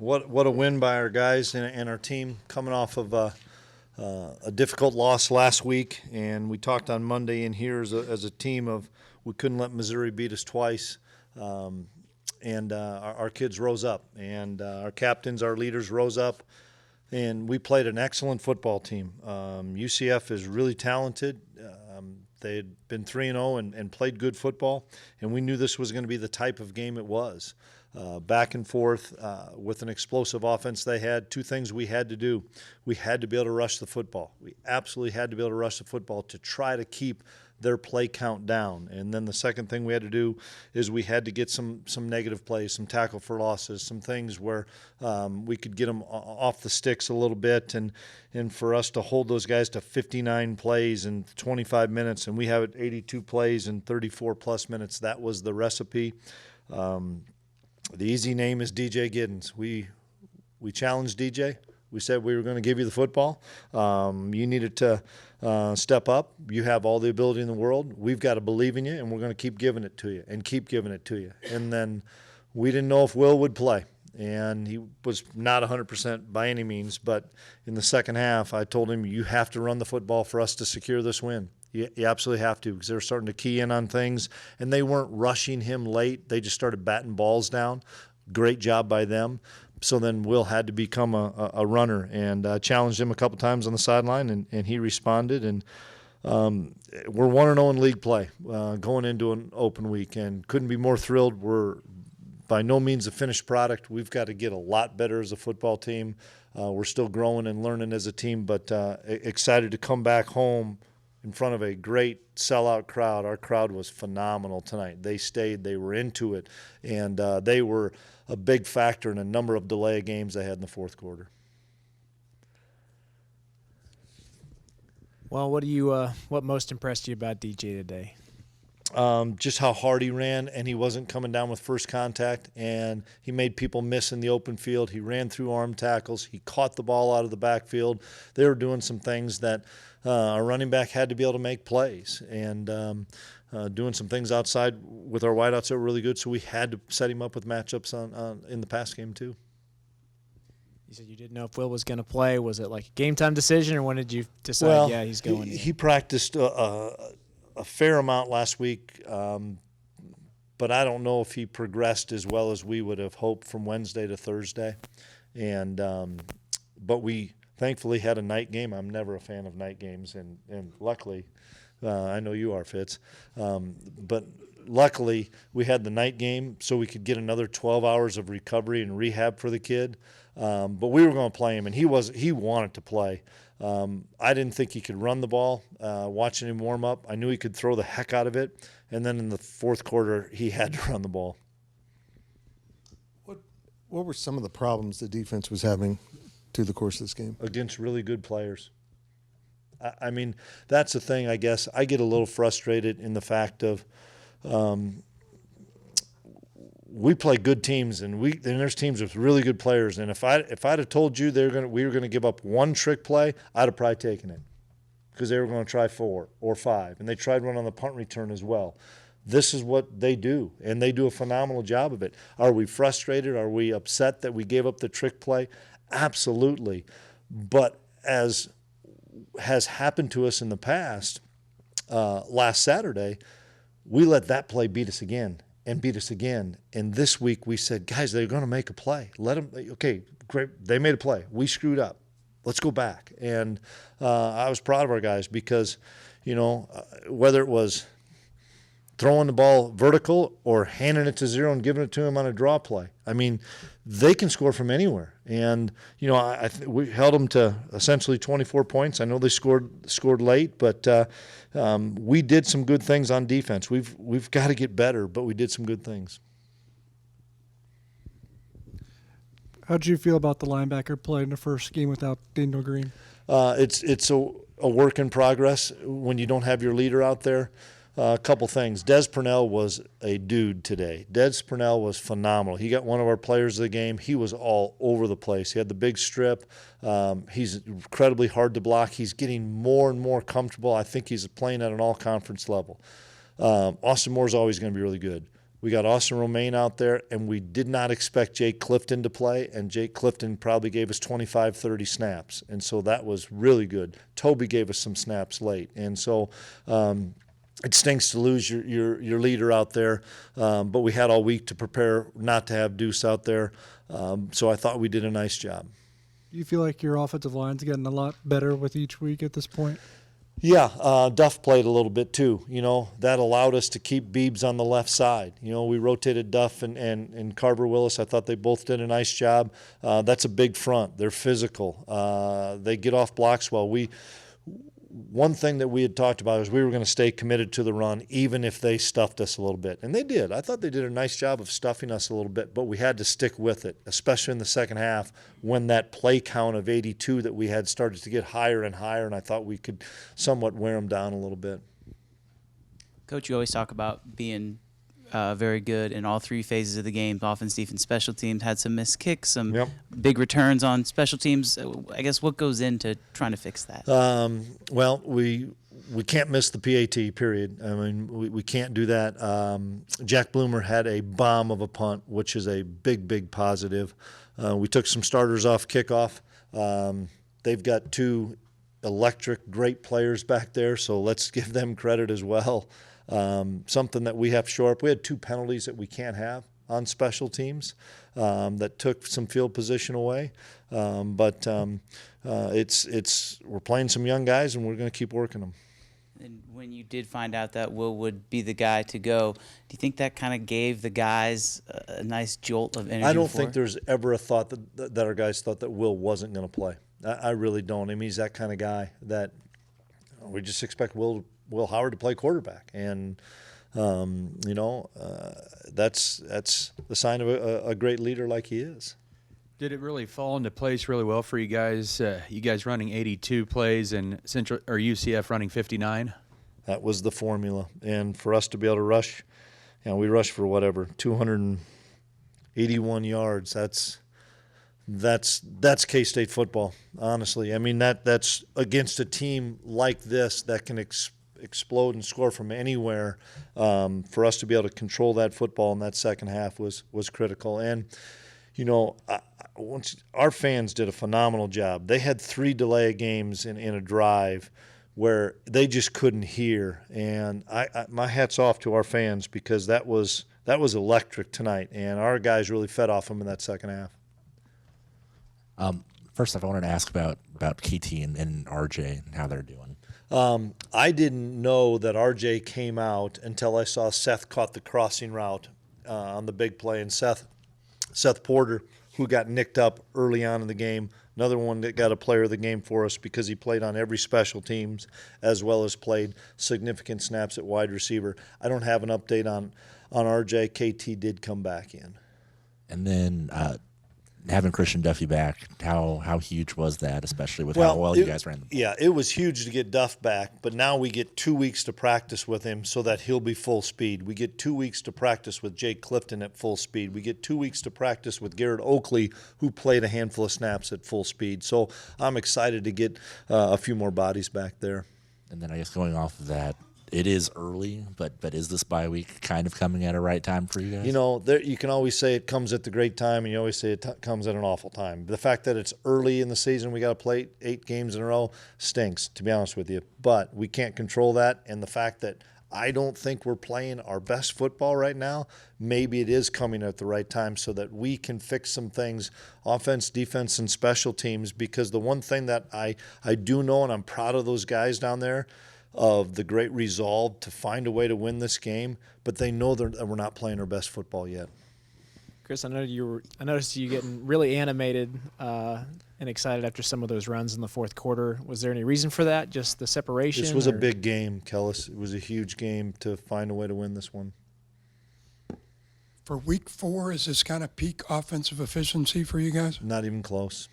What a win by our guys and our team coming off of a difficult loss last week. And we talked on Monday in here as a team of we couldn't let Missouri beat us twice. And our kids rose up, and our captains, our leaders rose up, and we played an excellent football team. UCF is really talented. They had been 3-0 and played good football, and we knew this was going to be the type of game it was. Back and forth with an explosive offense they had. Two things we had to do. We had to be able to rush the football. We absolutely had to be able to rush the football to try to keep their play count down. And then the second thing we had to do is we had to get some negative plays, some tackle for losses, some things where we could get them off the sticks a little bit, and for us to hold those guys to 59 plays in 25 minutes, and we have it 82 plays in 34-plus minutes. That was the recipe. The easy name is DJ Giddens. We challenged DJ. We said we were going to give you the football. You needed to step up. You have all the ability in the world. We've got to believe in you, and we're going to keep giving it to you and keep giving it to you. And then we didn't know if Will would play, and he was not 100% by any means. But in the second half, I told him, you have to run the football for us to secure this win. You absolutely have to, because they're starting to key in on things, and they weren't rushing him late. They just started batting balls down. Great job by them. So then Will had to become a runner, and challenged him a couple times on the sideline, and he responded. And we're 1-0 in league play going into an open week, and couldn't be more thrilled. We're by no means a finished product. We've got to get a lot better as a football team. We're still growing and learning as a team, but excited to come back home in front of a great sellout crowd. Our crowd was phenomenal tonight. They stayed, they were into it, and they were a big factor in a number of delay games they had in the fourth quarter. Well, what most impressed you about DJ today? Just how hard he ran, and he wasn't coming down with first contact, and he made people miss in the open field. He ran through arm tackles. He caught the ball out of the backfield. They were doing some things that our running back had to be able to make plays, and doing some things outside with our wideouts that were really good, so we had to set him up with matchups in the pass game too. You said you didn't know if Will was going to play. Was it like a game-time decision, or when did you decide, he's going? He practiced a fair amount last week, but I don't know if he progressed as well as we would have hoped from Wednesday to Thursday. And but we thankfully had a night game. I'm never a fan of night games, and luckily, I know you are, Fitz, but luckily we had the night game so we could get another 12 hours of recovery and rehab for the kid. But we were going to play him, and he wanted to play. I didn't think he could run the ball. Watching him warm up, I knew he could throw the heck out of it. And then in the fourth quarter, he had to run the ball. What were some of the problems the defense was having through the course of this game? Against really good players. I mean, that's the thing, I guess. I get a little frustrated in the fact of we play good teams, and there's teams with really good players. And if I'd have told you we were going to give up one trick play, I'd have probably taken it, because they were going to try 4 or 5, and they tried one on the punt return as well. This is what they do, and they do a phenomenal job of it. Are we frustrated? Are we upset that we gave up the trick play? Absolutely. But as has happened to us in the past, last Saturday, we let that play beat us again. And beat us again. And this week we said, guys, they're going to make a play. Let them. Okay, great. They made a play. We screwed up. Let's go back. And I was proud of our guys because, whether it was throwing the ball vertical or handing it to zero and giving it to him on a draw play, I mean, they can score from anywhere. And we held them to essentially 24 points. I know they scored late, but we did some good things on defense. We've got to get better, but we did some good things. How did you feel about the linebacker play in the first game without Daniel Green? It's a work in progress when you don't have your leader out there. A couple things. Des Purnell was a dude today. Des Purnell was phenomenal. He got one of our players of the game. He was all over the place. He had the big strip. He's incredibly hard to block. He's getting more and more comfortable. I think he's playing at an all-conference level. Austin Moore's always going to be really good. We got Austin Romaine out there, and we did not expect Jake Clifton to play, and Jake Clifton probably gave us 25, 30 snaps, and so that was really good. Toby gave us some snaps late, and so it stinks to lose your leader out there, but we had all week to prepare not to have Deuce out there, so I thought we did a nice job. Do you feel like your offensive line's getting a lot better with each week at this point? Yeah, Duff played a little bit too. That allowed us to keep Beebs on the left side. We rotated Duff and Carver Willis. I thought they both did a nice job. That's a big front. They're physical. They get off blocks well. One thing that we had talked about is we were going to stay committed to the run even if they stuffed us a little bit. And they did. I thought they did a nice job of stuffing us a little bit, but we had to stick with it, especially in the second half when that play count of 82 that we had started to get higher and higher, and I thought we could somewhat wear them down a little bit. Coach, you always talk about being very good in all three phases of the game, offense, defense, special teams, had some missed kicks, some big returns on special teams. I guess what goes into trying to fix that? Well, we can't miss the PAT, period. I mean, we can't do that. Jack Bloomer had a bomb of a punt, which is a big, big positive. We took some starters off kickoff. They've got two electric, great players back there, so let's give them credit as well. Something that we have to shore up. We had two penalties that we can't have on special teams that took some field position away. But we're playing some young guys, and we're going to keep working them. And when you did find out that Will would be the guy to go, do you think that kind of gave the guys a nice jolt of energy? I don't think there's ever a thought that our guys thought that Will wasn't going to play. I really don't. I mean, he's that kind of guy that we just expect Will Howard to play quarterback, and that's the sign of a great leader like he is. Did it really fall into place really well for you guys? You guys running 82 plays and UCF running 59. That was the formula, and for us to be able to rush, we rushed for 281 yards. That's K-State football, honestly. I mean, that's against a team like this that can explode and score from anywhere. For us to be able to control that football in that second half was critical. And, our fans did a phenomenal job. They had 3 delay games in a drive where they just couldn't hear. And my hat's off to our fans because that was electric tonight, and our guys really fed off them in that second half. First off, I wanted to ask about KT and RJ and how they're doing. I didn't know that RJ came out until I saw Seth caught the crossing route on the big play, and Seth Porter, who got nicked up early on in the game, another one that got a player of the game for us because he played on every special teams as well as played significant snaps at wide receiver. I don't have an update on RJ. KT did come back in. And then having Christian Duffy back, how huge was that, especially with how well you guys ran the ball? Yeah, it was huge to get Duff back, but now we get 2 weeks to practice with him so that he'll be full speed. We get 2 weeks to practice with Jake Clifton at full speed. We get 2 weeks to practice with Garrett Oakley, who played a handful of snaps at full speed. So I'm excited to get a few more bodies back there. And then I guess going off of that, it is early, but is this bye week kind of coming at a right time for you guys? You can always say it comes at the great time, and you always say it comes at an awful time. The fact that it's early in the season, we got to play 8 games in a row, stinks, to be honest with you. But we can't control that, and the fact that I don't think we're playing our best football right now, maybe it is coming at the right time so that we can fix some things, offense, defense, and special teams, because the one thing that I do know, and I'm proud of those guys down there, of the great resolve to find a way to win this game, but they know that we're not playing our best football yet. Chris, I noticed you getting really animated and excited after some of those runs in the fourth quarter. Was there any reason for that? Just the separation? This was a big game, Kellis. It was a huge game to find a way to win this one. For week 4, is this kind of peak offensive efficiency for you guys? Not even close.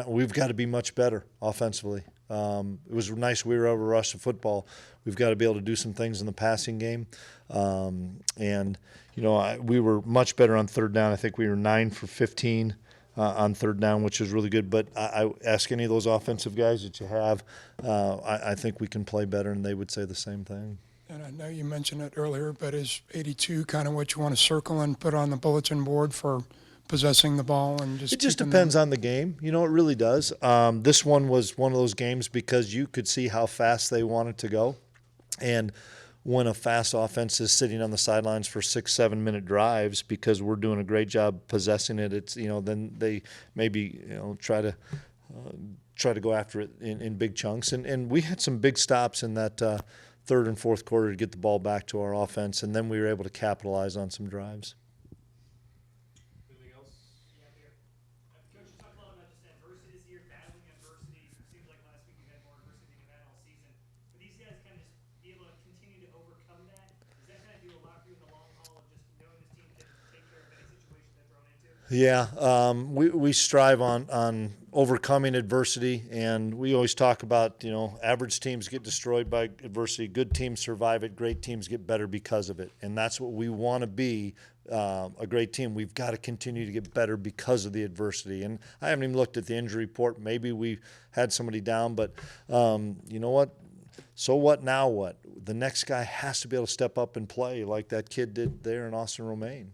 We've got to be much better offensively. It was nice we were able to rush the football. We've got to be able to do some things in the passing game. We were much better on third down. I think we were 9 for 15 on third down, which is really good. But I ask any of those offensive guys that you have, I think we can play better, and they would say the same thing. And I know you mentioned it earlier, but is 82 kind of what you want to circle and put on the bulletin board for possessing the ball and just? It just keeping depends them- on the game. It really does. This one was one of those games because you could see how fast they wanted to go. And when a fast offense is sitting on the sidelines for 6-7 minute drives because we're doing a great job possessing it, it's then they maybe try to go after it in big chunks. And we had some big stops in that third and fourth quarter to get the ball back to our offense, and then we were able to capitalize on some drives. Anything else? Coach, you talked a lot about just adversity this year, battling adversity. Seems like last week you had more adversity than you've had all season. But these guys kind of just be able to continue to overcome that. Does that kind of do a lot for you in the long haul of just knowing this team can take care of any situation they're thrown into? Yeah, we strive on overcoming adversity, and we always talk about average teams get destroyed by adversity, good teams survive it, great teams get better because of it, and that's what we want to be. A great team, we've got to continue to get better because of the adversity. And I haven't even looked at the injury report. Maybe we had somebody down, but you know what? So what? Now what? The next guy has to be able to step up and play like that kid did there in Austin Romaine.